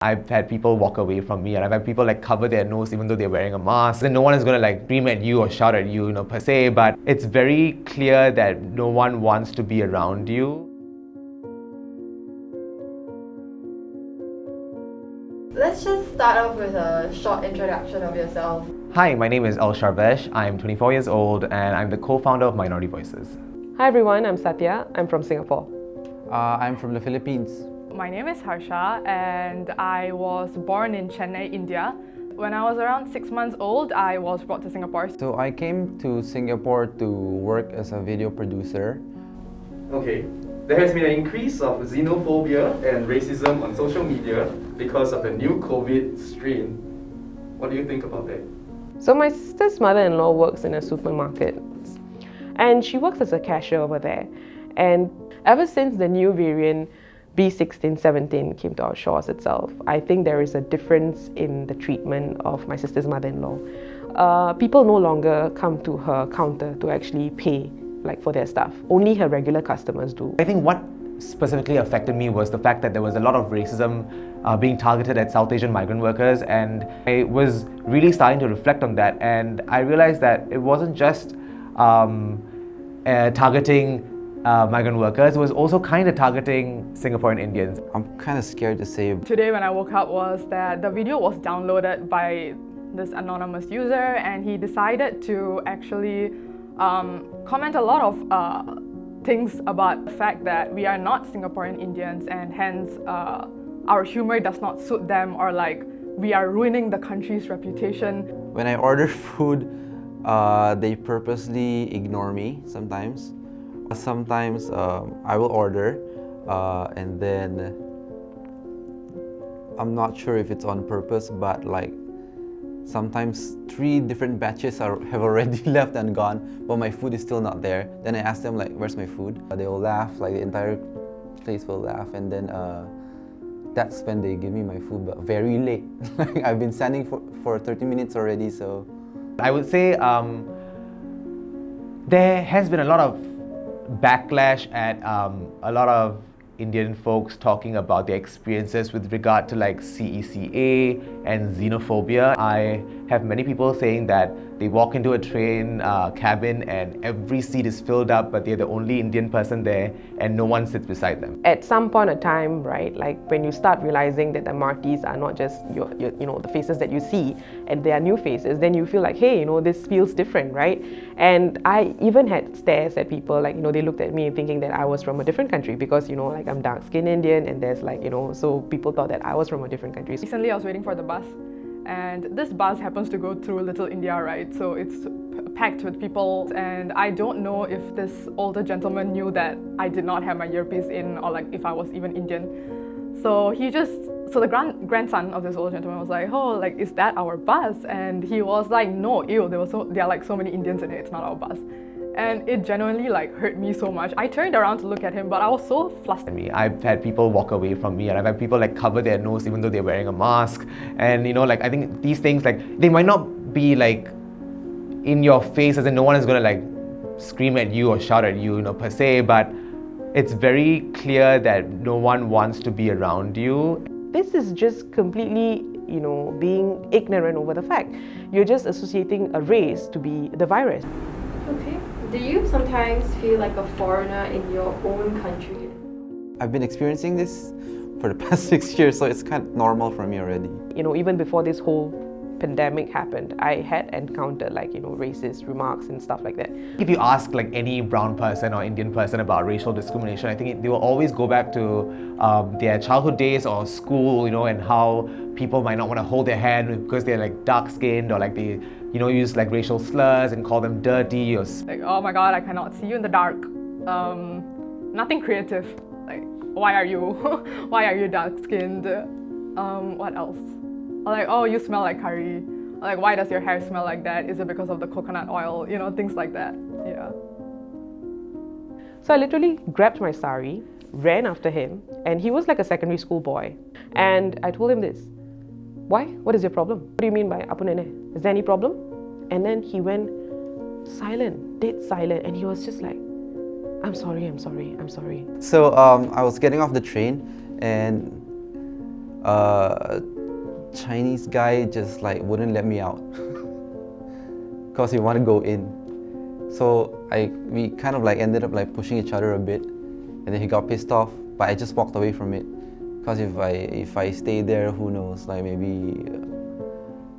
I've had people walk away from me, and I've had people like cover their nose even though they're wearing a mask. And no one is gonna like scream at you or shout at you, per se, but it's very clear that no one wants to be around you. Let's just start off with a short introduction of yourself. Hi, my name is El Sharvesh. I'm 24 years old and I'm the co-founder of Minority Voices. Hi everyone, I'm Satya. I'm from Singapore. I'm from the Philippines. My name is Harsha and I was born in Chennai, India. When I was around 6 months old, I was brought to Singapore. So I came to Singapore to work as a video producer. Okay, there has been an increase of xenophobia and racism on social media because of the new COVID strain. What do you think about that? So my sister's mother-in-law works in a supermarket and she works as a cashier over there. And ever since the new variant B1617 came to our shores itself, I think there is a difference in the treatment of my sister's mother-in-law. People no longer come to her counter to actually pay for their stuff. Only her regular customers do. I think what specifically affected me was the fact that there was a lot of racism being targeted at South Asian migrant workers, and I was really starting to reflect on that, and I realized that it wasn't just targeting migrant workers, it was also kind of targeting Singaporean Indians. I'm kind of scared to say. Today when I woke up was that the video was downloaded by this anonymous user, and he decided to actually comment a lot of things about the fact that we are not Singaporean Indians, and hence our humor does not suit them, or we are ruining the country's reputation. When I order food, they purposely ignore me sometimes. Sometimes I will order and then I'm not sure if it's on purpose, but sometimes 3 different batches have already left and gone, but my food is still not there. Then I ask them where's my food? They will laugh, the entire place will laugh, and then that's when they give me my food, but very late. I've been standing for 30 minutes already, so. I would say there has been a lot of backlash at a lot of Indian folks talking about their experiences with regard to CECA and xenophobia. I have many people saying that they walk into a train cabin and every seat is filled up, but they're the only Indian person there and no one sits beside them. At some point of time, right, when you start realizing that the Martis are not just your the faces that you see, and they are new faces, then you feel hey, this feels different, right? And I even had stares at people, they looked at me thinking that I was from a different country because, I'm dark-skinned Indian, and there's so people thought that I was from a different country. Recently I was waiting for the bus, and this bus happens to go through Little India, right? So it's packed with people, and I don't know if this older gentleman knew that I did not have my earpiece in, or if I was even Indian. So the grandson of this older gentleman was oh, is that our bus? And he was no, ew, there are so many Indians in it, it's not our bus. And it genuinely hurt me so much. I turned around to look at him, but I was so flustered. I've had people walk away from me, and I've had people cover their nose even though they're wearing a mask. And I think these things they might not be in your face, as in no one is gonna scream at you or shout at you, per se, but it's very clear that no one wants to be around you. This is just completely, being ignorant over the fact. You're just associating a race to be the virus. Okay. Do you sometimes feel like a foreigner in your own country? I've been experiencing this for the past 6 years, so it's kind of normal for me already. Even before this whole pandemic happened, I had encountered racist remarks and stuff like that. If you ask any brown person or Indian person about racial discrimination, I think they will always go back to their childhood days or school, and how people might not want to hold their hand because they're dark-skinned, or they use racial slurs and call them dirty, or oh my god, I cannot see you in the dark. Nothing creative. Why are you dark-skinned? What else? Oh, you smell like curry. Why does your hair smell like that? Is it because of the coconut oil? Things like that. Yeah. So I literally grabbed my sari, ran after him, and he was a secondary school boy. And I told him this. Why? What is your problem? What do you mean by Apu Nene? Is there any problem? And then he went silent, dead silent, and he was just I'm sorry. So I was getting off the train, and a Chinese guy just like wouldn't let me out because he wanted to go in. So we kind of like ended up like pushing each other a bit, and then he got pissed off, but I just walked away from it because if I stay there, who knows, like maybe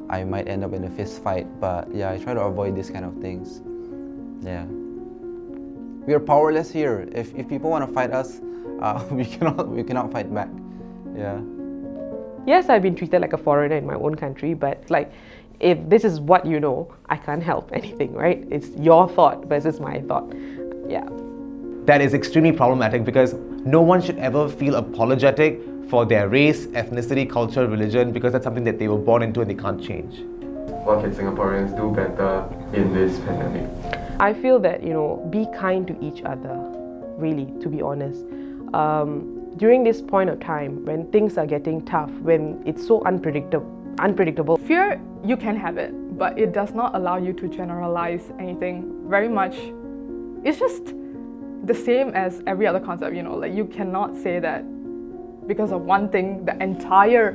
I might end up in a fist fight. But yeah, I try to avoid these kind of things. Yeah, we are powerless here. If people want to fight us, we cannot fight back. Yeah. Yes, I've been treated like a foreigner in my own country, but like, if this is what you know, I can't help anything, right? It's your thought versus my thought. Yeah. That is extremely problematic because no one should ever feel apologetic for their race, ethnicity, culture, religion, because that's something that they were born into and they can't change. What can Singaporeans do better in this pandemic? I feel that, be kind to each other, really, to be honest. During this point of time, when things are getting tough, when it's so unpredictable. Fear, you can have it, but it does not allow you to generalize anything very much. It's just the same as every other concept, like you cannot say that because of one thing, the entire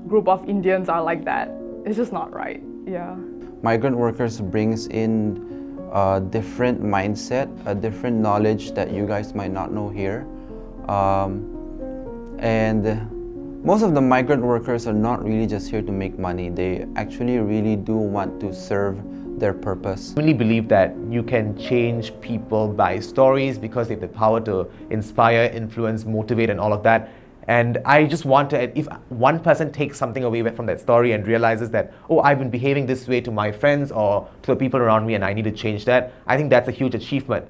group of Indians are like that. It's just not right, yeah. Migrant workers brings in a different mindset, a different knowledge that you guys might not know here. And most of the migrant workers are not really just here to make money. They actually really do want to serve their purpose. I really believe that you can change people by stories because they have the power to inspire, influence, motivate, and all of that. And I just want to, if one person takes something away from that story and realizes that, oh, I've been behaving this way to my friends or to the people around me and I need to change that, I think that's a huge achievement.